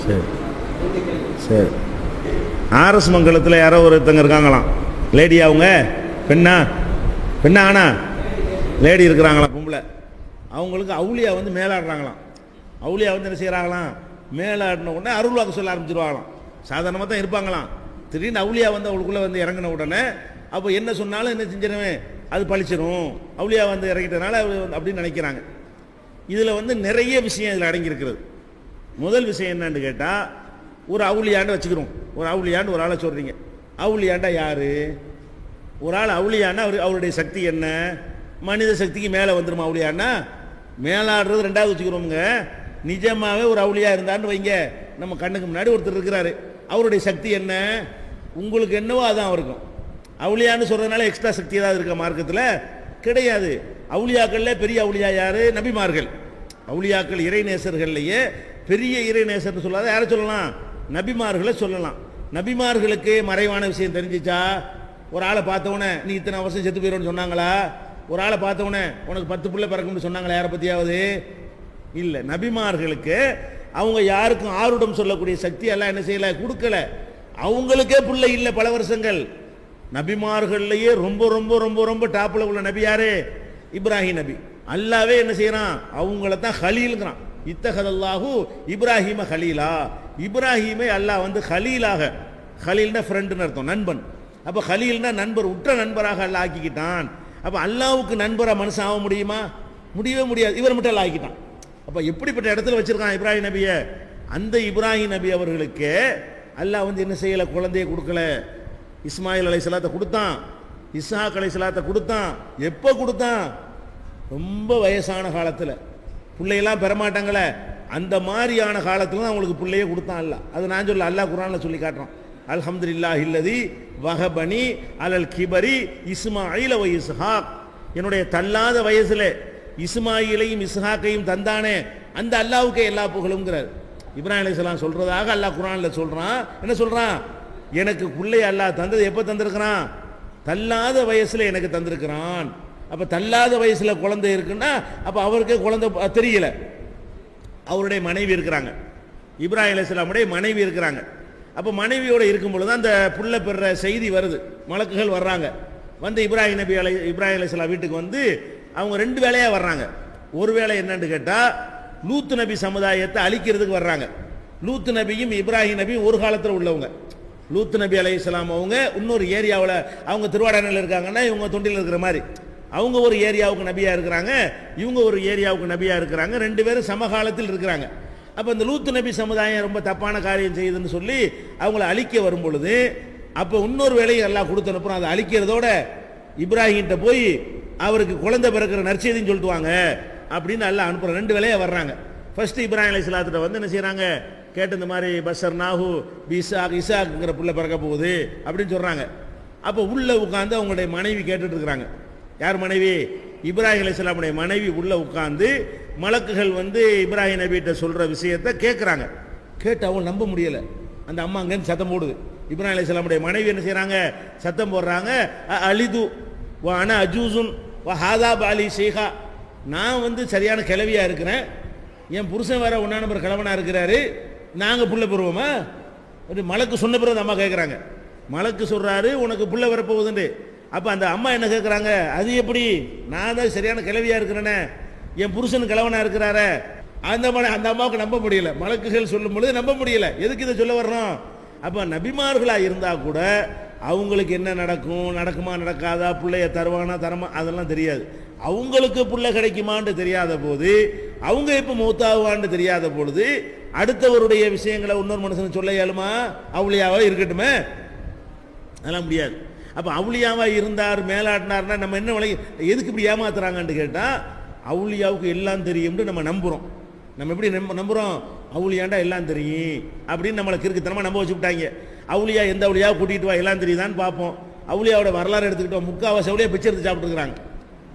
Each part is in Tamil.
சரி சரி. ஆர்எஸ் மங்கலத்தில் யாரோ ஒருத்தங்க இருக்காங்களாம், லேடி, அவங்க பெண்ணா பெண்ணா ஆனா லேடி இருக்கிறாங்களாம், பொம்பளை. அவங்களுக்கு அவுளியா வந்து மேலாடுறாங்களாம். அவுளியா வந்து என்ன செய்கிறாங்களாம், மேலாடின உடனே அருள்வாக்கு சொல்ல ஆரம்பிச்சிருவாங்களாம். சாதாரணமாக தான் இருப்பாங்களாம். திடீர்னு அவுளியா வந்து அவளுக்குள்ளே வந்து இறங்கின உடனே அப்போ என்ன சொன்னாலும் என்ன செஞ்சிருவேன், அது பழிச்சிரும். அவுளியா வந்து இறங்கிட்டனால அப்படின்னு நினைக்கிறாங்க. இதில் வந்து நிறைய விஷயம் இதில் அடங்கியிருக்கிறது. முதல் விஷயம் என்னன்னு கேட்டால், ஒரு அவுளியாண்டு வச்சுக்கிறோம். ஒரு அவுளியாண்டு ஒரு ஆளை சொல்கிறீங்க. அவுளியாண்டா யார்? ஒரு ஆள் அவுளியானா அவருடைய சக்தி என்ன? மனித சக்திக்கு மேலே வந்துடும். அவுளியானா மேலாடுறது ரெண்டாவது வச்சுக்கிறோமுங்க. நிஜமாகவே ஒரு அவுளியா இருந்தான்னு வைங்க, நம்ம கண்ணுக்கு முன்னாடி ஒருத்தர் இருக்கிறாரு, அவருடைய சக்தி என்ன? உங்களுக்கு என்னவோ அதான் இருக்கும். அவுளியான்னு சொல்கிறதுனால எக்ஸ்ட்ரா சக்தி ஏதாவது இருக்கா மார்க்கத்தில்? கிடையாது. அவுளியாக்கள்ல பெரிய அவுளியா யார்? நபிமார்கள். அவுளியாக்கள் இறைநேசர்கள்லையே பெரிய இறைநேசர்னு சொல்லாத யாரை சொல்லலாம்? நபிமார்களை சொல்லலாம். நபிமார்களுக்கு மறைவான விஷயம் தெரிஞ்சிச்சா? ஒரு ஆளை பார்த்தவொடனே நீ இத்தனை வருஷம் செத்து போயிடும்னு சொன்னாங்களா? ஒரு ஆளை பார்த்தவொடனே உனக்கு 10 பிள்ளை பிறக்கும்னு சொன்னாங்களா? யாரை பற்றியாவது? இல்லை. நபிமார்களுக்கு அவங்க யாருக்கும் ஆருடம் சொல்லக்கூடிய சக்தி எல்லாம் என்ன செய்யலை, கொடுக்கல. அவங்களுக்கே பிள்ளை இல்லை பல வருஷங்கள். நபிமார்கள்லையே ரொம்ப ரொம்ப ரொம்ப ரொம்ப டாப்பில் உள்ள நபி யாரு? இப்ராஹிம் நபி. அல்லாவே என்ன செய்யறான், அவங்கள தான் ஹலீல்ங்கிறான். இத்தஹதல்லாஹு இப்ராஹிம ஹலீலா. இப்ராஹிமை அல்லாஹ் வந்து ஹலீலாக, ஹலீல்னா ஃப்ரெண்டுன்னு அர்த்தம், நண்பன். அப்போ ஹலீல்னா நண்பர், உற்ற நண்பராக அல்லாஹ் ஆக்கிக்கிட்டான். அப்போ அல்லாஹ்வுக்கு நண்பராக மனுஷன் ஆக முடியுமா? முடியவே முடியாது. இவர் மட்டும் அல்லாஹ் ஆக்கிட்டான். அப்போ எப்படிப்பட்ட இடத்துல வச்சிருக்கான் இப்ராஹிம் நபியை? அந்த இப்ராஹிம் நபி அவர்களுக்கு அல்லாஹ் வந்து என்ன செய்யலை, குழந்தையை கொடுக்கல. இஸ்மாயில் அலைஹிஸ்ஸலாத்தை கொடுத்தான், இஸ்ஹாக் அலைஹிஸ்ஸலாத்தை கொடுத்தான். எப்போ கொடுத்தான்? ரொம்ப வயசான காலத்தில். பிள்ளையெல்லாம் பெறமாட்டாங்களே, அந்த மாதிரியான காலத்தில் தான் அவங்களுக்கு பிள்ளையே கொடுத்தான் அல்லாஹ். அது நான் சொல்ல, அல்லாஹ் குர்ஆன்ல சொல்லி காட்டுறான். அல்ஹம்துலில்லாஹி அல்லதி வஹபனி அலல் கிபரி இஸ்மாயில் வ இஸ்ஹாக். என்னுடைய தள்ளாத வயசுல இஸ்மாயிலையும் இஸ்ஹாக்கையும் தந்தானே அந்த அல்லாஹ்வுக்கே எல்லா புகழும்ங்கிறார். இப்ராஹிம் அலைஹிஸ்ஸலாம் சொல்றதாக அல்லாஹ் குர்ஆன்ல சொல்றான். என்ன சொல்றான்? எனக்கு பிள்ளை அல்லாஹ் தந்தது எப்போ தந்திருக்கிறான்? தள்ளாத வயசுல எனக்கு தந்திருக்கிறான். அப்போ தள்ளாத வயசுல குழந்தை இருக்குன்னா அப்போ அவருக்கே குழந்தை தெரியல. அவருடைய மனைவி இருக்கிறாங்க, இப்ராஹிம் அலைஹிஸ்ஸலாமுடைய மனைவி இருக்கிறாங்க. அப்போ மனைவியோடு இருக்கும் பொழுது அந்த புள்ள பெற செய்தி வருது, மலக்குகள் வர்றாங்க. வந்து இப்ராஹிம் அலைஹிஸ்ஸலாம் வீட்டுக்கு வந்து அவங்க 2 வேளையாக வர்றாங்க. ஒரு வேளை என்னன்னு கேட்டால், லூத்து நபி சமுதாயத்தை அழிக்கிறதுக்கு வர்றாங்க. லூத்து நபியும் இப்ராஹிம் நபியும் ஒரு காலத்தில் உள்ளவங்க. லூத்து நபி அலைஹிஸ்ஸலாம் அவங்க இன்னொரு ஏரியாவில், அவங்க திருவாடானையில் இருக்காங்கன்னா இவங்க தொண்டியில் இருக்கிற மாதிரி, அவங்க ஒரு ஏரியாவுக்கு நபியாக இருக்கிறாங்க, இவங்க ஒரு ஏரியாவுக்கு நபியாக இருக்கிறாங்க. 2 பேரும் சமகாலத்தில் இருக்கிறாங்க. அப்போ இந்த லூத்து நபி சமுதாயம் ரொம்ப தப்பான காரியம் செய்யுதுன்னு சொல்லி அவங்கள அழிக்க வரும் பொழுது, அப்போ இன்னொரு வேலையை எல்லாம் கொடுத்து அனுப்புகிறோம். அதை அழிக்கிறதோட இப்ராஹிம்கிட்ட போய் அவருக்கு குழந்தை பிறக்கிற நற்செய்தின்னு சொல்லிட்டு வாங்க அப்படின்னு எல்லாம் அனுப்புகிறோம். 2 வேலையை வர்றாங்க. ஃபர்ஸ்ட் இப்ராஹிம் அலைஹிஸ்ஸலாத்திட்ட வந்து என்ன செய்கிறாங்க, கேட்டு இந்த மாதிரி பஷர் நாஹு இசாக்குங்கிற பிள்ளை பிறக்க போகுது அப்படின்னு சொல்கிறாங்க. அப்போ உள்ளே உட்காந்து அவங்களுடைய மனைவி கேட்டுட்டு இருக்கிறாங்க. யார் மனைவி? இப்ராஹிம் அலைஹிஸ்ஸலாமுடைய மனைவி உள்ளே உட்காந்து மலக்குகள் வந்து இப்ராஹிம் நபிகிட்ட சொல்கிற விஷயத்தை கேட்குறாங்க. கேட்டு அவங்க நம்ப முடியலை. அந்த அம்மா அங்கேருந்து சத்தம் போடுது. இப்ராஹிம் அலைஹிஸ்ஸலாமுடைய மனைவி என்ன செய்கிறாங்க, சத்தம் போடுறாங்க. அலிது வா அன அஜூசுன் வா ஹாதா பாலி ஷேகா. நான் வந்து சரியான கிளவியாக இருக்கிறேன், என் புருஷன் வேற 1 நம்பர் கிழவனாக இருக்கிறாரு, நாங்கள் புள்ள பெறுவோமா? ஒரு மலக்கு சொன்ன பிறகு அந்த அம்மா கேட்குறாங்க. மலக்கு சொல்கிறாரு உனக்கு புள்ள வரப்போகுதுண்டு. அப்போ அந்த அம்மா என்ன கேட்குறாங்க, அது எப்படி, நான் தான் சரியான கிளவியாக இருக்கிறேனே, என் புருஷன் கிழவனாக இருக்கிறார. அந்த அம்மாவுக்கு நம்ப முடியல. மலக்குகள் சொல்லும் பொழுது நம்ப முடியல. எதுக்கு இதை சொல்ல வர்றோம்? அப்போ நபிமார்களாக இருந்தால் கூட அவங்களுக்கு என்ன நடக்கும், நடக்குமா நடக்காதா, பிள்ளைய தருவானா தரமா, அதெல்லாம் தெரியாது. அவங்களுக்கு பிள்ளை கிடைக்குமான்னு தெரியாத போது, அவங்க எப்போ மௌத்தாவான்னு தெரியாத பொழுது அடுத்தவருடைய விஷயங்களை இன்னொரு மனுஷன் சொல்ல இயலுமா? அவுளியாவா இருக்கட்டுமே, அதெல்லாம் முடியாது. அப்போ அவுளியாவா இருந்தார் மேலாட்டினார்னா நம்ம என்ன விலை, எதுக்கு இப்படி ஏமாத்துறாங்கன்னு கேட்டால், அவுளியாவுக்கு எல்லாம் தெரியும்னு நம்ம நம்புகிறோம். நம்ம எப்படி நம்புகிறோம்? அவுளியாண்டா எல்லாம் தெரியும் அப்படின்னு நம்மளை கிறுக்குத்தனமாக நம்ப வச்சு விட்டாங்க. அவுளியா எந்த அவுளியாவை கூட்டிகிட்டு வா எல்லாம் தெரியுதான்னு பார்ப்போம். அவுளியாவோட வரலாறு எடுத்துக்கிட்டோம். முக்கால்வாசி அவுளியா பிச்சை எடுத்து சாப்பிட்டுருக்குறாங்க.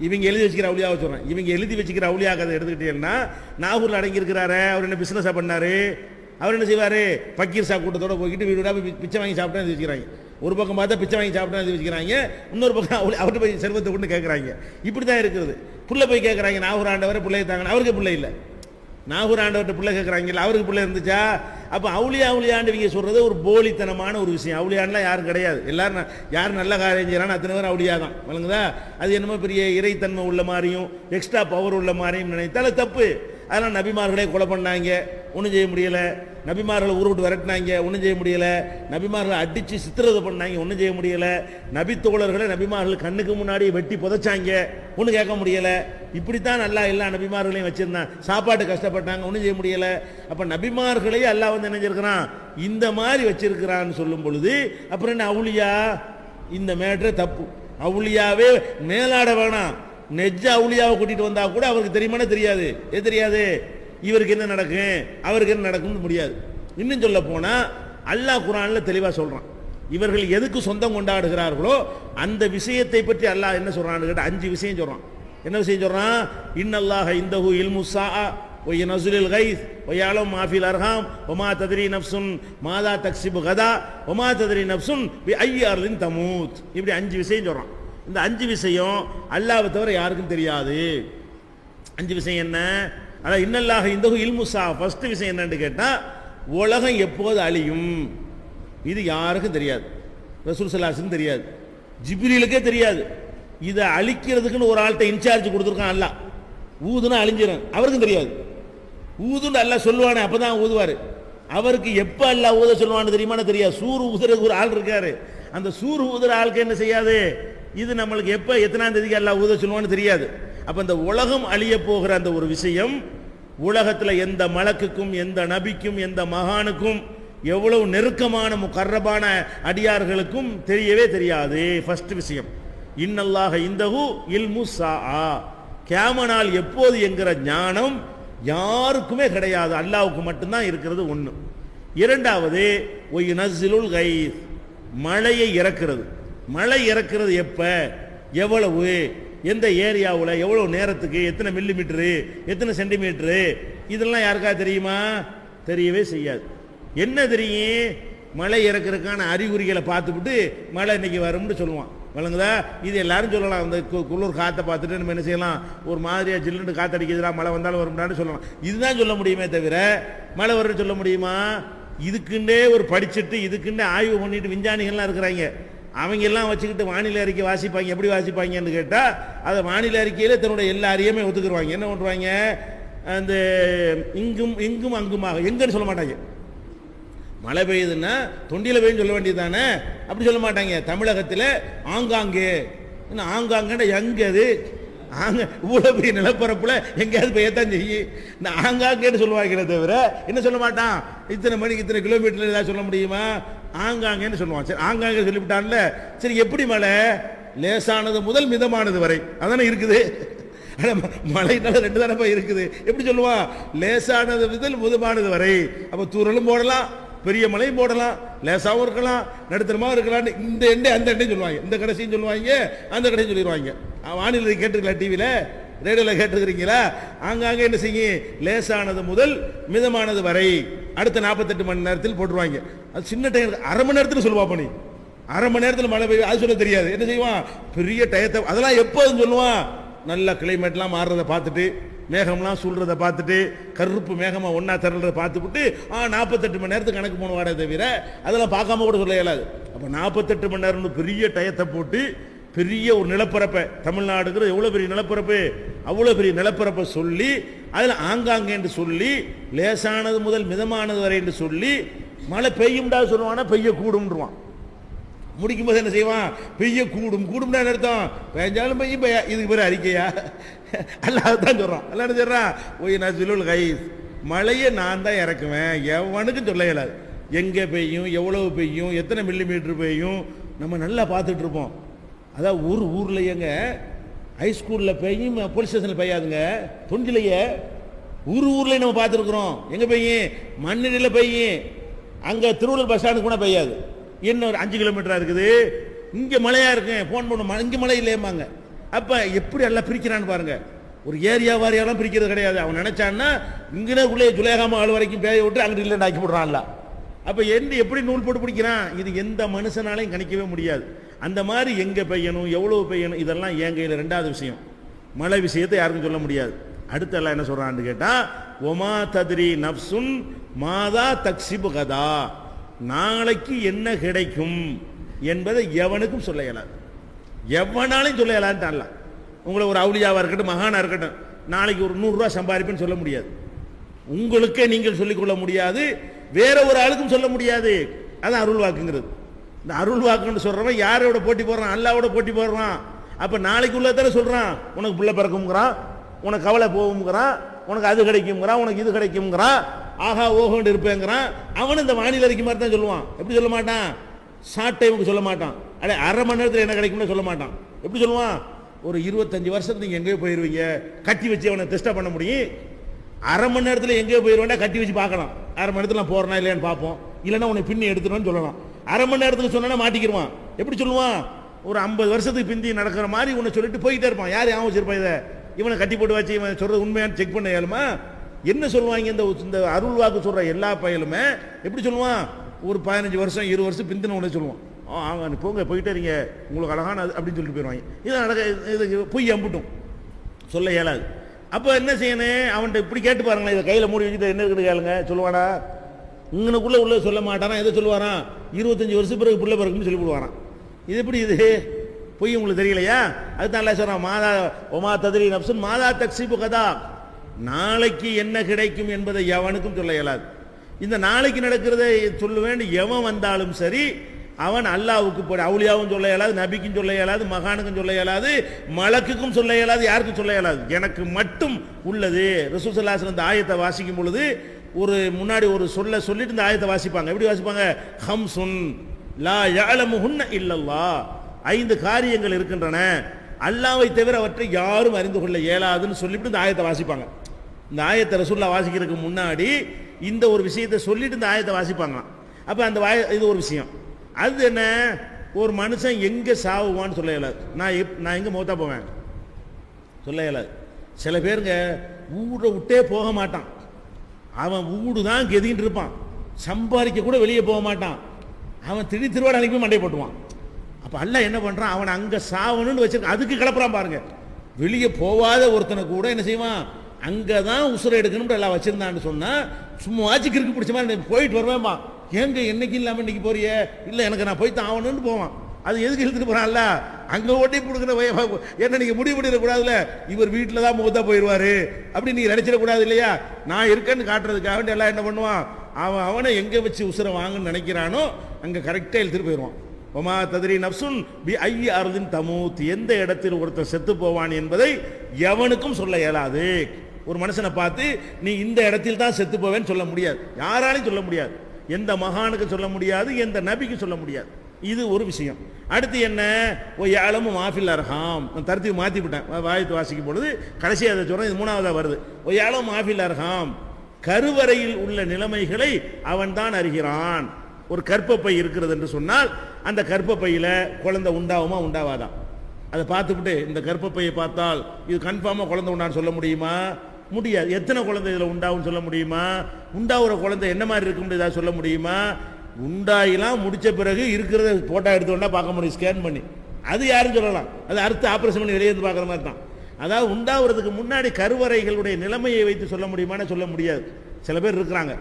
இவங்க எழுதி வச்சுக்கிற அவுளியாவை சொல்கிறேன். இவங்க எழுதி வச்சுக்கிற அவுளியா கதை எடுத்துக்கிட்டீங்கன்னா, நாகூரில் அடங்கியிருக்கிறாரு, அவர் என்ன பிஸ்னஸாக பண்ணார், அவர் என்ன செய்வார், பக்கீர் சாப் கூட்டத்தோடு போய்கிட்டு வீடு வீடாக பிச்சை வாங்கி சாப்பிட்டா எழுதி வச்சுக்கிறாங்க. ஒரு பக்கம் பார்த்தா பிச்சை வாங்கி சாப்பிட்டா எழுதி வச்சுக்கிறாங்க, இன்னொரு பக்கம் அவர்கிட்ட போய் செல்வத்தை கொண்டு கேட்குறாங்க. இப்படி தான் இருக்கிறது. புள்ள போய் கேட்குறாங்க, நாகூர் ஆண்டவரை பிள்ளையை தாங்க, அவருக்கு பிள்ளை இல்லை. நாகூர் ஆண்டவர்கிட்ட பிள்ளை கேட்குறாங்கல்ல, அவருக்கு பிள்ளை இருந்துச்சா? அப்போ அவுளியாண்டுவீங்க சொல்கிறது ஒரு போலித்தனமான ஒரு விஷயம். அவுளியான்லாம் யாரும் கிடையாது. எல்லாரும் யார் நல்ல காரியம் செய்கிறான்னு அத்தனை பேர் அவுளியா தான், வழங்குதா? அது என்னமோ பெரிய இறைத்தன்மை உள்ள மாதிரியும் எக்ஸ்ட்ரா பவர் உள்ள மாதிரியும் நினைத்தால தப்பு. அதெல்லாம் நபிமார்களே கொலை பண்ணாங்க, ஒன்றும் செய்ய முடியலை. நபிமார்களை ஊரை விட்டு விரட்டினாங்க, ஒன்றும் செய்ய முடியலை. நபிமார்களை அடித்து சித்திரதை பண்ணாங்க, ஒன்றும் செய்ய முடியலை. நபித்தோழர்களை நபிமார்கள் கண்ணுக்கு முன்னாடி வெட்டி புதைச்சாங்க, ஒன்றும் கேட்க முடியலை. இப்படித்தான் அல்லாஹ் எல்லா நபிமார்களையும் வச்சிருந்தான். சாப்பாட்டு கஷ்டப்பட்டாங்க, ஒன்றும் செய்ய முடியலை. அப்போ நபிமார்களையும் அல்லாஹ் வந்து நினைச்சிருக்கிறான், இந்த மாதிரி வச்சிருக்கிறான்னு சொல்லும் பொழுது அப்புறம் என்ன அவுளியா? இந்த மேட்ரே தப்பு. அவுளியாவே மேலாட வேணாம், நெஜ அவுளியாவை கூட்டிட்டு வந்தா கூட அவருக்கு தெரியுமானே தெரியாது. எது தெரியாது? இவருக்கு என்ன நடக்கும், அவருக்கு என்ன நடக்கும்னு முடியாது. இன்னும் சொல்ல போனா அல்லாஹ் குர்ஆன்ல தெளிவா சொல்றான், இவர்கள் எதுக்கு சொந்தம் கொண்டாடுகிறார்களோ அந்த விஷயத்தை பற்றி அல்லாஹ் என்ன சொல்றான்னு கேட்டா 5 விஷயம் சொல்றான். என்ன விஷயம் சொல்றான்? இன்னல்லாஹ இந்தஹு இல்முஸ்ஸாஅ வ யன்ஸுலுல் கைஸ் வ யஅலமு மா ஃபில் அர்ஹாம் வ மா தத்ரி நஃப்சுன் மாதா தக்ஸிபு கதா வ மா தத்ரி நஃப்சுன் பி ஐயி அர்லின் தமூத். இப்படி 5 விஷயம் சொல்றான். இந்த 5 விஷயம் அல்லாஹ்வை தவிர யாருக்கும் தெரியாது. 5 விஷயம் என்ன? அதான் இன்னல்லாஹ இந்தஹு இல்முஸ்ஸாஅ. ஃபர்ஸ்ட் விஷயம் என்னன்னு கேட்டா, உலகம் எப்போது அழியும் இது யாருக்கும் தெரியாது. ரசூல் ஸல்லல்லாஹு அலைஹி வஸல்லம் தெரியாது, ஜிப்ரீலுக்கே தெரியாது. இதை அழிக்கிறதுக்குன்னு ஒரு ஆள்கிட்ட இன்சார்ஜ் கொடுத்துருக்கான் அல்லாஹ். ஊதுனா அழிஞ்சிடும், அவருக்கும் தெரியாது. ஊதுன்னு அல்லாஹ் சொல்லுவானே அப்பதான் ஊதுவாரு. அவருக்கு எப்ப அல்லாஹ் ஊத சொல்லுவான்னு தெரியுமான்னு தெரியாது. சூறு ஊதுறதுக்கு ஒரு ஆள் இருக்காரு, அந்த சூறு ஊதுற ஆளுக்கு என்ன செய்யாது, இது நம்மளுக்கு எப்ப எத்தனாம் தேதிக்கு அல்லாஹ் ஊத சொல்லுவான்னு தெரியாது. அப்ப இந்த உலகம் அழிய போகிற அந்த ஒரு விஷயம் உலகத்தில் எந்த மலக்குக்கும் எந்த நபிக்கும் எந்த மகானுக்கும் எவ்வளவு நெருக்கமான முகர்ரபான அடியார்களுக்கும் தெரியவே தெரியாது. ஃபர்ஸ்ட் விஷயம் இன்னல்லாஹ இந்தஹு இல்முஸ்ஸாஅ. கியாமனால் எப்போது என்கிற ஞானம் யாருக்குமே கிடையாது, அல்லாஹ்வுக்கு மட்டும்தான் இருக்கிறது. ஒன்று. இரண்டாவது ஒயுனஸ்ஸிலுல் கைஸ், மழையை இறக்கிறது. மழை இறக்கிறது எப்ப, எவ்வளவு, எந்த ஏரியாவில், எவ்வளவு நேரத்துக்கு, எத்தனை மில்லிமீட்டரு, எத்தனை சென்டிமீட்டரு, இதெல்லாம் யாருக்கா தெரியுமா? தெரியவே செய்யாது. என்ன தெரியும்? மழை இறக்கிறதுக்கான அறிகுறிகளை பார்த்துக்கிட்டு மழை இன்னைக்கு வரும்னு சொல்லுவான், வழங்குதா? இது எல்லாரும் சொல்லலாம். அந்த குளிர் காற்றை பார்த்துட்டு நம்ம என்ன செய்யலாம், ஒரு மாதிரியா ஜில்லுன்னு காற்றடிக்கிறதுலாம் மழை வந்தாலும் வரும்னான்னு சொல்லலாம். இதுதான் சொல்ல முடியுமே தவிர மழை வரும்னு சொல்ல முடியுமா? இதுக்குண்டே ஒரு படிச்சுட்டு இதுக்குண்டே ஆய்வு பண்ணிட்டு விஞ்ஞானிகள்லாம் இருக்கிறாங்க. அவங்க எல்லாம் வச்சுக்கிட்டு வானிலை அறிக்கை வாசிப்பாங்க. எப்படி வாசிப்பாங்கன்னு கேட்டால், அதை வானிலை அறிக்கையில் தன்னுடைய எல்லா அறியுமே ஒத்துக்குருவாங்க. என்ன பண்ணுவாங்க, அந்த இங்கும் இங்கும் அங்குமாக, எங்கன்னு சொல்ல மாட்டாங்க. மழை பெய்யுதுன்னா தொண்டியில் பெய்யும் சொல்ல வேண்டியது தானே, அப்படி சொல்ல மாட்டாங்க. தமிழகத்தில் ஆங்காங்கே, என்ன ஆங்காங்கன்னு எங்கே அது, ஆங்க இவ்வளோ பெரிய நிலப்பரப்புல எங்கேயாவது பெய்யத்தான் செய்யும். இந்த ஆங்காங்கன்னு சொல்லுவாங்க தவிர என்ன சொல்ல மாட்டான், இத்தனை மணிக்கு இத்தனை கிலோமீட்டர் ஏதாவது சொல்ல முடியுமா? ஆங்காங்கன்னு சொல்லுவான். சரி, ஆங்காங்க சொல்லிவிட்டான்ல. சரி, எப்படி மழை? லேசானது முதல் மிதமானது வரை அதானே இருக்குது. மழைனால 2 தானப்பா இருக்குது. எப்படி சொல்லுவான்? லேசானது முதல் மிதமானது வரை. அப்போ தூரலும் போடலாம், பெரிய மழையும் போடலாம், லேசாகவும் இருக்கலாம், நடுத்தரமாக இருக்கலாம். இந்த எண்டே அந்த எண்டையும் சொல்லுவாங்க, இந்த கடைசியும் சொல்லுவாங்க, அந்த கடையும் சொல்லிடுவாங்க. வானிலை கேட்டுருக்கலாம், டிவியில் ரேடியோவில் கேட்டுருக்கிறீங்களா? ஆங்காங்க என்ன செய்யும், லேசானது முதல் மிதமானது வரை அடுத்த 48 மணி நேரத்தில் போட்டுருவாங்க. அது சின்ன டைம், அரை மணி நேரத்தில் சொல்லுவா பண்ணி, அரை மணி நேரத்தில் மழை பெய்யும், அது சொல்ல தெரியாது. என்ன செய்வான், பெரிய டயத்தை அதெல்லாம் எப்போதும் சொல்லுவான். நல்ல கிளைமேட்லாம் மாறுறதை பார்த்துட்டு, மேகம்லாம் சூழ்றதை பார்த்துட்டு, கருப்பு மேகமாக ஒன்றா திரள்றதை பார்த்துக்கிட்டு 48 மணி நேரத்துக்கு கணக்கு போடுவாரே தவிர அதெல்லாம் பார்க்காம கூட சொல்ல இயலாது. அப்போ 48 மணி நேரம்னு பெரிய டயத்தை போட்டு பெரிய ஒரு நிலப்பரப்பை, தமிழ்நாடுங்கிறது எவ்வளோ பெரிய நிலப்பரப்பு, அவ்வளோ பெரிய நிலப்பரப்பை சொல்லி அதில் ஆங்காங்கே என்று சொல்லி லேசானது முதல் மிதமானது வரை என்று சொல்லி மழை பெய்யும்டா சொல்லுவானா, பெய்ய கூடும்ன்றான். முடிக்கும் போது என்ன செய்வான், பெய்ய கூடும். கூடும்னா அர்த்தம் பெய்ஞ்சாலும் பெய்யும், இதுக்கு பேர் அறிக்கையா? அல்லாஹ் தான் சொல்றான். அல்லாஹ் என்ன சொல்றான், ஒய் நஸ்ஸிலுல் கைஸ், மழையை நான் தான் இறக்குவேன், எவனுக்கும் சொல்ல இயலாது. எங்கே பெய்யும், எவ்வளவு பெய்யும், எத்தனை மில்லிமீட்டர் பெய்யும் நம்ம நல்லா பார்த்துட்டு இருப்போம். அதான் ஊர்லையேங்க ஹைஸ்கூலில் பெய்யும், போலீஸ் ஸ்டேஷனில் பெய்யாதுங்க, தொண்டிலேயே ஊர்லேயே நம்ம பார்த்துருக்குறோம். எங்கே பெய்யும், மண்ணிலையில் பெய்யும், அங்கே திருவள்ளூர் பஸ் ஸ்டாண்டுக்கு கூட பெய்யாது. இன்னொரு 5 கிலோமீட்டரா இருக்குது, இங்கே மழையா இருக்கு, ஃபோன் பண்ண இங்கே மழை இல்லையம்பாங்க. அப்போ எப்படி எல்லாம் பிரிக்கிறான்னு பாருங்க. ஒரு ஏரியா வாரியாலாம் பிரிக்கிறது கிடையாது. அவன் நினைச்சான்னா இங்கே உள்ளே ஜுலேகாம ஆள் வரைக்கும் பேய விட்டு அங்கிட்டு இல்லைன்னு ஆக்கி போடுறான்ல. அப்போ எப்படி நூல் போட்டு பிடிக்கிறான், இது எந்த மனுஷனாலையும் கணிக்கவே முடியாது. அந்த மாதிரி எங்கே பெய்யணும், எவ்வளவு பெய்யணும், இதெல்லாம் என் கையில். 2வது விஷயம், மழை விஷயத்தை யாருக்கும் சொல்ல முடியாது. அடுத்து எல்லாம் என்ன சொல்றான்னு கேட்டால், ஒமா தத்ரி நஃப்சுன் மாதா தக்ஸிபு கதா, நாளைக்கு என்ன கிடைக்கும் என்பதை எவனுக்கும் சொல்ல இயலாது. எவனாலையும் சொல்ல இயலாதுன்னு அல்ல. உங்களை ஒரு அவுலியாவா இருக்கட்டும், மகானா இருக்கட்டும், நாளைக்கு ஒரு 100 ரூபா சம்பாதிப்பேன்னு சொல்ல முடியாது. உங்களுக்கே நீங்கள் சொல்லிக்கொள்ள முடியாது, வேற ஒரு ஆளுக்கும் சொல்ல முடியாது. அது அருள் வாக்குங்கிறது. இந்த அருள் வாக்குன்னு சொல்றவன் யாரோட போட்டி போடுறான்? அல்லாவோட போட்டி போடுறான். அப்ப நாளைக்கு உள்ளதானே சொல்றான். உனக்கு பிள்ளை பிறக்கும்ங்கிறான், உனக்கு கவலை போகும்ங்கிறான், உனக்கு அது கிடைக்கும்ங்கிறான், உனக்கு இது கிடைக்கும்ங்கிறான், ஆஹா ஓஹோன்னு இருப்பேங்கிறான். அவன் இந்த வானிலை அறிக்கை மாதிரி தான் சொல்லுவான். எப்படி சொல்ல மாட்டான்? ஷார்ட் டைமுக்கு சொல்ல மாட்டான். அடே அரை மணி நேரத்தில் என்ன கிடைக்கும்னு சொல்ல மாட்டான். எப்படி சொல்லுவான்? ஒரு 25 வருஷத்துக்கு நீங்கள் எங்கேயோ போயிடுவீங்க, கட்டி வச்சு அவனை டெஸ்ட்டாக பண்ண முடியும். அரை மணி நேரத்தில் எங்கேயோ போயிடுவேன், கட்டி வச்சு பார்க்கலாம். அரை மணி நேரத்தில் நான் போறேனா இல்லையான்னு பார்ப்போம். இல்லைன்னா உன்னை பின்னி எடுத்துருவேன்னு சொல்லலாம். அரை மணி நேரத்துக்கு சொன்னா மாட்டிக்கிடுவான். எப்படி சொல்லுவான்? ஒரு 50 வருஷத்துக்கு பிந்தி நடக்கிற மாதிரி உன்னை சொல்லிட்டு போயிட்டே இருப்பான். யார் ஞாபகம் வச்சிருப்பான் இதை? இவனை கட்டி போட்டு வச்சு இவன் சொல்றது உண்மையானு செக் பண்ண இயலுமா? என்ன சொல்லுவாங்க இந்த அருள் வாக்கு சொல்ற எல்லா பயலுமே? எப்படி சொல்லுவான்? ஒரு 15 வருஷம் 20 வருஷம் பிந்தின உடனே சொல்லுவான், ஆங்க போங்க போயிட்டே இருங்க, உங்களுக்கு அழகான அப்படின்னு சொல்லிட்டு போயிடுவாங்க. இது பொய் அம்புட்டும் சொல்ல இயலாது. அப்போ என்ன செய்யணும்? அவன்கிட்ட இப்படி கேட்டு பாருங்களேன், இதை கையில் மூடி வச்சுட்டு என்ன இருக்குது கேளுங்க, சொல்லுவானா? இங்கனுக்குள்ள உள்ள சொல்ல மாட்டானா? எதை சொல்லுவாரான்? 25 வருஷம் பிறகு புள்ள பிறகுன்னு சொல்லி போடுவாரான். இது எப்படி? இது பொய் உங்களுக்கு தெரியலையா? அதுதான் அல்லாஹ் சொல்றான், மாதா ஒமா தத்ரி நஃப்சுன் மாதா தக்ஸிபு கதா, நாளைக்கு என்ன கிடைக்கும் என்பதை எவனுக்கும் சொல்ல இயலாது. இந்த நாளைக்கு நடக்கிறதை சொல்ல வேண்டி எவன் வந்தாலும் சரி, அவன் அல்லாஹ்வுக்கு போய் அவுலியாவும் சொல்ல இயலாது, நபிக்கும் சொல்ல இயலாது, மகானுக்கும் சொல்ல இயலாது, மலக்குக்கும் சொல்ல இயலாது, யாருக்கும் சொல்ல இயலாது. எனக்கு மட்டும் உள்ளது. ரசூல் ஸல்லல்லாஹு அலைஹி வஸல்லம் இந்த ஆயத்தை வாசிக்கும் பொழுது ஒரு முன்னாடி ஒரு சொல்லிட்டு இந்த ஆயத்தை வாசிப்பாங்க. எப்படி வாசிப்பாங்க? ஹம்சுன் லா யஅலமுஹுன்ன இல்லல்லாஹ், 5 காரியங்கள் இருக்கின்றன, அல்லாஹ்வை தவிர அவற்றை யாரும் அறிந்து கொள்ள இயலாதுன்னு சொல்லிட்டு இந்த ஆயத்தை வாசிப்பாங்க. இந்த ஆயத்தை ரசூலுல்லாஹ் வாசிக்கிறதுக்கு முன்னாடி இந்த ஒரு விஷயத்தை சொல்லிட்டு இந்த ஆயத்தை வாசிப்பாங்க. அப்ப அந்த இது ஒரு விஷயம். அது என்ன? ஒரு மனுஷன் எங்க சாவுவான்னு சொல்ல இயலாது. நான் எங்க மௌத்தா போவேன் சொல்ல இயலாது. சில பேருங்க ஊரை விட்டே போக மாட்டான், அவன் ஊடு தான் கெதிக்கிட்டு இருப்பான், சம்பாதிக்க கூட வெளியே போக மாட்டான், அவன் திருவாடாளிக்கு மண்டை போட்டுவான். அப்ப அல்லாஹ் என்ன பண்றான்? அவன் அங்க சாவணும்னு வச்சிருக்க, அதுக்கு கிளப்புறான் பாருங்க. வெளியே போவாத ஒருத்தனை கூட என்ன செய்வான்? அங்கதான் உசுரை எடுக்கணும்னு எல்லாம் வச்சிருந்தான்னு சொன்னா, சும்மா ஆச்சு கிறுக்கு பிடிச்ச மாதிரி போயிட்டு வருவேன்பா. ஏங்க என்னைக்கு இல்லாம இன்னைக்கு போறிய? இல்ல எனக்கு நான் போய் தான் ஆகணும்னு போவான். அது எதுக்கு இழுத்துட்டு போறான்ல? அங்க ஓட்டி கொடுக்குற என்ன நீங்க முடிவு பண்ணிடக்கூடாதுல்ல, இவர் வீட்டில் தான் முகத்தா போயிடுவாரு அப்படி நீங்க நினைச்சிடக்கூடாது இல்லையா? நான் இருக்கேன்னு காட்டுறதுக்காக வேண்டி எல்லாம் என்ன பண்ணுவான்? அவனை எங்க வச்சு உசுரை வாங்கன்னு நினைக்கிறானோ அங்க கரெக்டா இழுத்துட்டு போயிடுவான். ஒமா தத்ரி நஃப்சுன் பி ஐயி அர்தின் தமூத், எந்த இடத்தில் ஒருத்தர் செத்து போவான் என்பதை எவனுக்கும் சொல்ல இயலாது. ஒரு மனுஷனை பார்த்து நீ இந்த இடத்தில் தான் செத்து போவேன்னு சொல்ல முடியாது, யாராலையும் சொல்ல முடியாது. எந்த மகானுக்கு சொல்ல முடியாது, எந்த நபிக்கு சொல்ல முடியாது. இது ஒரு விஷயம். அடுத்து என்ன? ஓ யாலமும் மாஃபில் அர்ஹாம், தரத்தையும் மாற்றி விட்டேன் வாயத்து வாசிக்கும் பொழுது கடைசி அதை சொல்கிறேன், இது 3வதா வருது. ஓ யாலம் மாஃபில் அர்ஹாம், கருவறையில் உள்ள நிலைமைகளை அவன் தான் அறிகிறான். ஒரு கற்பப்பை இருக்கிறது என்று சொன்னால் அந்த கற்பப்பையில் குழந்தை உண்டாகுமா உண்டாவாதான்? அதை பார்த்துக்கிட்டு இந்த கற்பப்பையை பார்த்தால் இது கன்ஃபார்மாக குழந்தை உண்டான்னு சொல்ல முடியுமா? முடியாது. எத்தனை குழந்தை இதில் உண்டாகும் சொல்ல முடியுமா? உண்டாகிற குழந்தை என்ன மாதிரி இருக்கும்னு ஏதாவது சொல்ல முடியுமா? உண்டாயிலாம் முடிச்ச பிறகு இருக்கிறத போட்டோ எடுத்தோன்னா பார்க்க முடியும், ஸ்கேன் பண்ணி. அது யாரும் சொல்லலாம், அது அடுத்து ஆப்ரேஷன் பண்ணி வெளியே இருந்து பார்க்குற மாதிரி தான். அதாவது உண்டாகிறதுக்கு முன்னாடி கருவறைகளுடைய நிலைமையை வைத்து சொல்ல முடியுமான்னு சொல்ல முடியாது. சில பேர் இருக்கிறாங்க,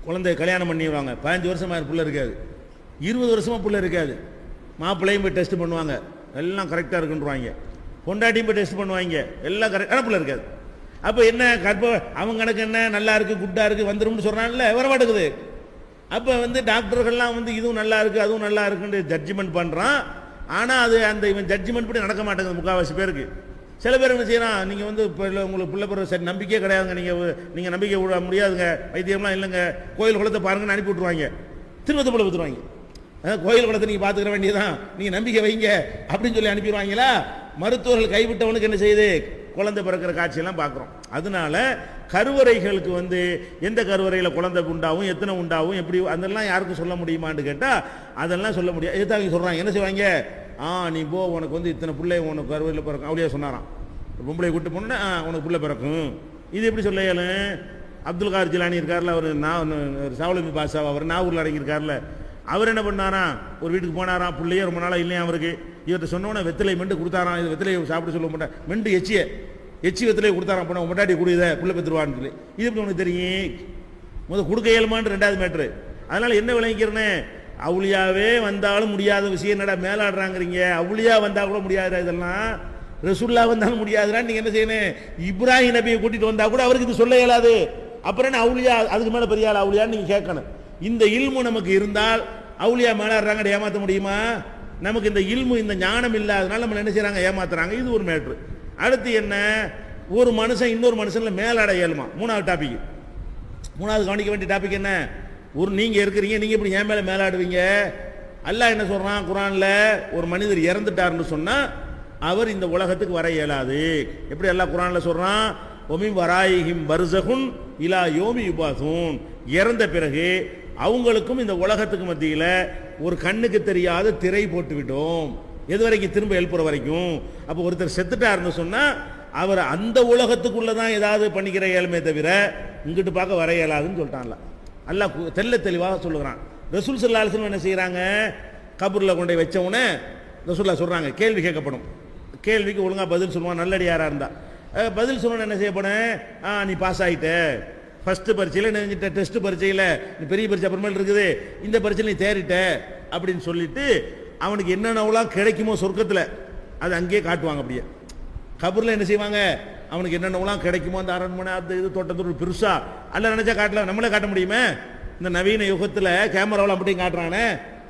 குழந்தைய கல்யாணம் பண்ணிடுவாங்க, 15 வருஷமாக புள்ள இருக்காது, 20 வருஷமாக புள்ள இருக்காது, மாப்பிள்ளையும் போய் டெஸ்ட் பண்ணுவாங்க, எல்லாம் கரெக்டாக இருக்குன்றாங்க, பொண்டாட்டியும் போய் டெஸ்ட் பண்ணுவாங்க, எல்லாம் கரெக்டான புள்ள இருக்காது. அப்போ என்ன அவங்க கணக்கு என்ன? நல்லா இருக்கு, குட்டா இருக்கு, வந்துரும்னு சொல்றாங்கல்ல, வரமாட்டேங்குது. அப்போ டாக்டர்கள்லாம் இதுவும் நல்லா இருக்கு அதுவும் நல்லா இருக்குன்னு ஜட்ஜ்மெண்ட் பண்றான். ஆனால் அது அந்த இவன் ஜட்ஜ்மெண்ட் படி நடக்க மாட்டேங்குது முக்கால்வாசி பேருக்கு. சில பேர் என்ன செய்யறான்? நீங்க உங்களுக்கு பிள்ளை பிறகு சரி நம்பிக்கையே கிடையாதுங்க, நீங்க நம்பிக்கை விட முடியாதுங்க, வைத்தியம்லாம் இல்லைங்க, கோயில் குளத்தை பாருங்கன்னு அனுப்பி விட்டுருவாங்க, திருவத்தை போல வித்துருவாங்க. கோயில் குளத்தை நீங்க பாத்துக்கிற வேண்டியதான், நீங்க நம்பிக்கை வைங்க அப்படின்னு சொல்லி அனுப்பிடுவாங்களா? மருத்துவர்கள் கைவிட்டவனுக்கு என்ன செய்யுது? குழந்தை பிறக்கிற காட்சியெல்லாம் பார்க்குறோம். அதனால கருவறைகளுக்கு எந்த கருவறையில் குழந்தை உண்டாகும், எத்தனை உண்டாகும், எப்படி, அதெல்லாம் யாருக்கும் சொல்ல முடியுமான்னு கேட்டால் அதெல்லாம் சொல்ல முடியாது. எதாவது சொல்கிறாங்க, என்ன செய்வாங்க? நீ போ, உனக்கு இத்தனை பிள்ளை உனக்கு கருவறையில் பிறக்கும் அப்படியே சொன்னாராம். பொம்பளை கூட்டு போனோன்னா உனக்கு பிள்ளை பிறக்கும். இது எப்படி சொல்ல இயலும்? அப்துல் கார் ஜிலானி இருக்கார்ல, அவர் சாவலமி பாஷா, அவர் நாகூரில் அடங்கியிருக்கார்ல, அவர் என்ன பண்ணாராம்? ஒரு வீட்டுக்கு போனாராம், பிள்ளையே ரொம்ப நாளாக இல்லையா அவருக்கு. இவர்கிட்ட சொன்னோன்னே வெத்திலை மெண்டு கொடுத்தாராம். இது வெத்திலையை சாப்பிட சொல்ல மாட்டேன், மெண்டு எச்சிய எச்சி வெத்திலே கொடுத்தாராம் போன முட்டாடி குடியுத புள்ள பெற்றுருவான்னு சொல்லி. இது எப்படி உனக்கு தெரியும்? முதல் கொடுக்க இயலுமான்னு ரெண்டாவது மேட்ரு. அதனால என்ன விளங்கிக்கிறேன்னு, அவுளியாவே வந்தாலும் முடியாத விஷயம் என்னடா மேலாடுறாங்கிறீங்க, அவுளியா வந்தா கூட முடியாதுடா, இதெல்லாம் ரசூல்லா வந்தாலும் முடியாதுடா. நீங்க என்ன செய்யணும், இப்ராஹிம் நபியை கூட்டிட்டு வந்தா கூட அவருக்கு இது சொல்ல இயலாது, அப்புறம் என்ன அவுளியா அதுக்கு மேல பெரிய ஆள் அவுளியான்னு நீங்க கேட்கணும். இந்த இல்மு நமக்கு இருந்தால் அவுளியா மேலாடுறாங்க ஏமாற்ற முடியுமா? நமக்கு இந்த இல்மு இந்த ஞானம் இல்லாதனால நம்ம என்ன செய்யறாங்க, ஏமாத்துறாங்க. இது ஒரு மேட்ரு. அடுத்து என்ன, ஒரு மனுஷன் இன்னொரு மனுஷன்ல மேலாட இயலுமா? மூணாவது டாபிக், மூணாவது கவனிக்க வேண்டிய டாபிக் என்ன, ஒரு நீங்க இருக்கிறீங்க, நீங்க இப்படி என் மேல மேலாடுவீங்க. அல்லாஹ் என்ன சொல்றான் குர்ஆன்ல, ஒரு மனிதர் இறந்துட்டாருன்னு சொன்னா அவர் இந்த உலகத்துக்கு வர இயலாது. எப்படி அல்லாஹ் குர்ஆன்ல சொல்றான், ஒமின் வராயிஹிம் பர்ஸகுன் இலா யோமி யுபாஸூன், இறந்த பிறகு அவங்களுக்கும் இந்த உலகத்துக்கு மத்தியில் ஒரு கண்ணுக்கு தெரியாத திரை போட்டு விட்டோம், எது வரைக்கும், திரும்ப எழுப்புற வரைக்கும். அப்போ ஒருத்தர் செத்துட்டாருன்னு சொன்னா அவர் அந்த உலகத்துக்குள்ள தான் ஏதாவது பண்ணிக்கிற இயலுமே தவிர இங்கிட்டு பார்க்க வர இயலாதுன்னு சொல்லிட்டான்ல. அல்லாஹ் தெல்ல தெளிவாக சொல்லுகிறான். ரசூல் ஸல்லல்லாஹு அலைஹி வஸல்லம் என்ன செய்யறாங்க, கபூர்ல கொண்டு வச்ச உடனே ரசூலுல்லாஹ் சொல்றாங்க, கேள்வி கேட்கப்படும், கேள்விக்கு ஒழுங்கா பதில் சொல்லுவான் நல்லடியாரா இருந்தா. பதில் சொல்லணும் என்ன செய்யப்படும், நீ பாஸ் ஆகிட்ட, ஃபர்ஸ்ட் பரீட்சையில் நினைஞ்சிட்ட, டெஸ்ட் பரீட்சையில் நீ பெரிய பரீட்சை அப்புறமேல இருக்குது, இந்த பரீட்சையில் நீ தேறிட்ட அப்படின்னு சொல்லிட்டு அவனுக்கு என்னென்னலாம் கிடைக்குமோ சொர்க்கத்தில் அது அங்கேயே காட்டுவாங்க. அப்படியே கபூரில் என்ன செய்வாங்க, அவனுக்கு என்னென்னலாம் கிடைக்குமோ அந்த அரண்மனை அது இது தோட்டத்தோடு பெருசா அல்ல நினைச்சா காட்டல, நம்மளே காட்ட முடியுமே. இந்த நவீன யுகத்தில் கேமராவில் அப்படியும் காட்டுறானே,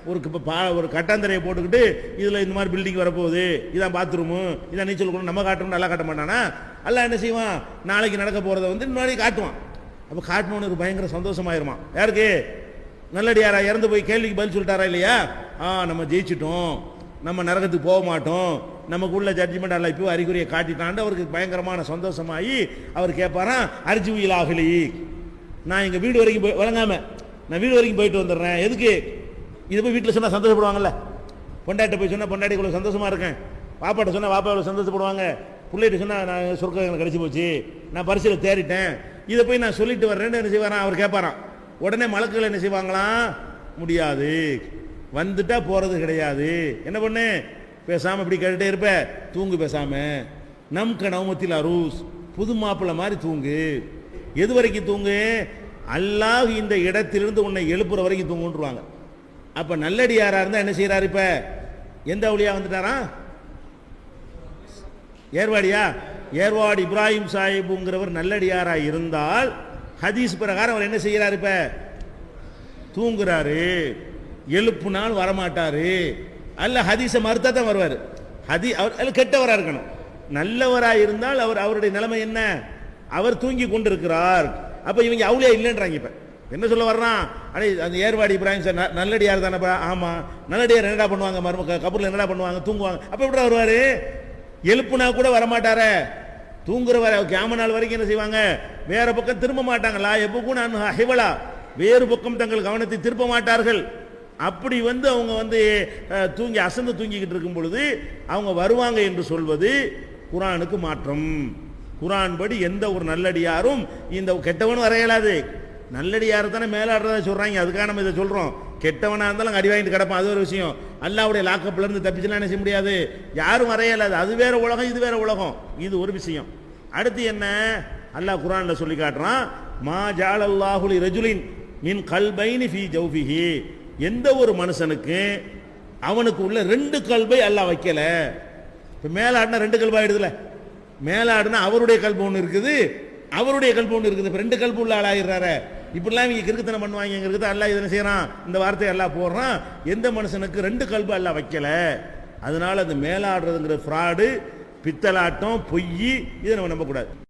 ஒரு கட்டாந்தரையை போட்டுக்கிட்டு இதில் இந்த மாதிரி பில்டிங் வரப்போகுது, இதான் பாத்ரூமு, இதான் நீச்சல் கூட நம்ம காட்டணும், நல்லா காட்ட மாட்டானா? அல்ல என்ன செய்வான், நாளைக்கு நடக்க போகிறத வந்து முன்னாடி காட்டுவான். அப்போ காட்டணும்னு ஒரு பயங்கர சந்தோஷமாயிருமா. யாருக்கு, நல்லடியாரா இறந்து போய் கேள்விக்கு பதில் சொல்லிட்டாரா இல்லையா, நம்ம ஜெயிச்சிட்டோம், நம்ம நரகத்துக்கு போக மாட்டோம், நமக்குள்ள ஜட்ஜ்மெண்ட் அல்ல இப்போ அறிகுறியை காட்டிட்டான்னு அவருக்கு பயங்கரமான சந்தோஷமாகி அவர் கேட்பாரான், அர்ஜுவில் ஆகலி, நான் எங்கள் வீடு வரைக்கும் வழங்காம நான் வீடு வரைக்கும் போயிட்டு வந்துடுறேன். எதுக்கு, இது போய் வீட்டில் சொன்னால் சந்தோஷப்படுவாங்கல்ல, பொண்டாட்ட போய் சொன்னால் பொண்டாட்டி இவ்வளோ சந்தோஷமாக இருக்கேன், பாப்பாட்ட சொன்னால் பாப்பா இவ்வளோ சந்தோஷப்படுவாங்க, பிள்ளைகிட்ட சொன்னால் நான் சொர்க்கம் எனக்கு கிடச்சி போச்சு, நான் பரிசையில் தேறிட்டேன், இதை போய் நான் சொல்லிட்டு வர்றேன்னு என்ன செய்வாரான் அவர் கேட்பாரான். உடனே மலக்குகள் என்ன செய்வாங்களாம், முடியாது, வந்துட்டா போகிறது கிடையாது, என்ன பண்ணு பேசாமல் இப்படி கேட்டுட்டே இருப்ப, தூங்கு பேசாம, நம்க நவமத்தில் அரூஸ், புது மாப்பிள்ளை மாதிரி தூங்கு. எது வரைக்கும் தூங்கு, அல்லாஹ் இந்த இடத்திலிருந்து உன்னை எழுப்புற வரைக்கும் தூங்குன்றுவாங்க. அப்ப நல்லடியாரா இருந்தா என்ன செய்யறாரு, இப்ப எந்த அவுலியா வந்துட்டாரா, ஏர்வாடியா, ஏர்வாடி இப்ராஹிம் சாஹிபுங்கிறவர் நல்லடியாரா இருந்தால் ஹதீஸ் பிரகாரம் அவர் என்ன செய்யறாரு, இப்ப தூங்குறாரு, எழுப்புனால் வரமாட்டாரு. அல்ல ஹதீஸை மறுத்தா தான் வருவார். அவர் கெட்டவரா இருக்கணும். நல்லவரா இருந்தால் அவர் அவருடைய நிலைமை என்ன, அவர் தூங்கி கொண்டிருக்கிறார். அப்ப இவங்க அவுளியா இல்லைன்றாங்க. இப்ப என்ன சொல்ல வர்றான், அடே அந்த ஏர்வாடி இப்ராஹிம் சார் நல்லடியார் தானப்பா, ஆமா நல்லடியார் என்னடா பண்ணுவாங்க, கபூர்ல என்னடா பண்ணுவாங்க, தூங்குவாங்க. அப்ப எப்படி வருவாரு, எழுப்புனா கூட வரமாட்டார, தூங்குற வர கியாம நாள் வரைக்கும் என்ன செய்வாங்க, வேற பக்கம் திரும்ப மாட்டாங்களா, எப்பவும் நான் ஹிவலா, வேறு பக்கம் தங்கள் கவனத்தை திருப்ப மாட்டார்கள். அப்படி வந்து அவங்க வந்து தூங்கி அசந்து தூங்கிக்கிட்டு இருக்கும் பொழுது அவங்க வருவாங்க என்று சொல்வது குர்ஆனுக்கு மாற்றம். குர்ஆன் படி எந்த ஒரு நல்லடியாரும் இந்த கெட்டவனும் வர இயலாது. நல்லடியார் தானே மேலாடுறதா சொல்றாங்க, அதுக்காக நம்ம இதை சொல்றோம். கெட்டவனா இருந்தாலும் அடி வாங்கிட்டு கிடப்பான், அது ஒரு விஷயம். அல்லாஹ்வுடைய லாக்கப்ல இருந்து தப்பிச்சுலாம் என்ன செய்ய முடியாது, யாரும் வர இயலாது. அது வேற உலகம், இது வேற உலகம், இது ஒரு விஷயம். அடுத்து என்ன, அல்லாஹ் குர்ஆன்ல சொல்லி காட்டுறான், மா ஜஅலல்லாஹு லிரஜுலின் மின் கல்பைனி ஃபீ ஜௌஃபிஹி, எந்த ஒரு மனுஷனுக்கு அவனுக்கு உள்ள ரெண்டு கல்பை அல்லாஹ் வைக்கல. இப்போ மேலாடினா ரெண்டு கல்பாயிடுதுல, மேலாடினா அவருடைய கல்பு ஒன்று இருக்குது, அவருடைய கல்பு ஒன்று இருக்குது. இப்போ ரெண்டு கல்பு உள்ள ஆளாகிறாரு. இப்படிலாம் இவங்க கிறுக்குத்தனம் பண்ணுவாங்க. அல்லாஹ் இதனை செய்யறான், இந்த வார்த்தையை அல்லாஹ் போடுறான், எந்த மனுஷனுக்கு ரெண்டு கல்பு அல்லாஹ் வைக்கல. அதனால அந்த மேலாடுறதுங்கிற ஃப்ராடு, பித்தலாட்டம், பொய், இதை நம்ம நம்பக்கூடாது.